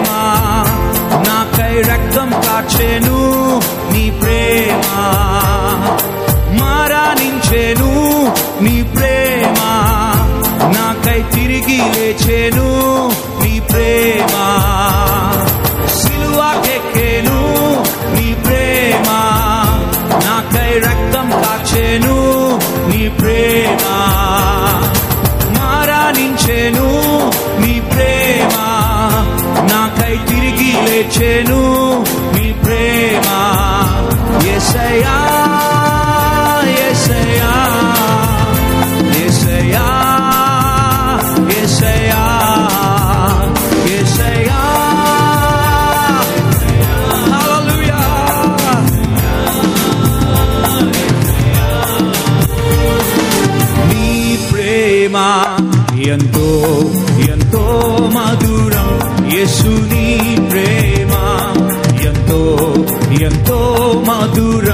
ప్రేమ నాకై రక్తం కార్చెను నీ ప్రేమ మరణించెను నీ ప్రేమ నాకై తిరిగి లేచెను నీ ప్రేమ సిలువకెక్కెను నీ ప్రేమ నాకై రక్తం కార్చెను నీ ప్రేమ మరణించెను నీ ప్రేమ నాకై తిరిగి లేచెను నీ ప్రేమ యేసయ్యా యేసయ్యా యేసయ్యా యేసయ్యా యేసయ్యా హల్లెలూయా నీ ప్రేమ ఎంతో ఎంతో మధురం యేసు నీ ప్రేమ ఎంతో ఎంతో మధురం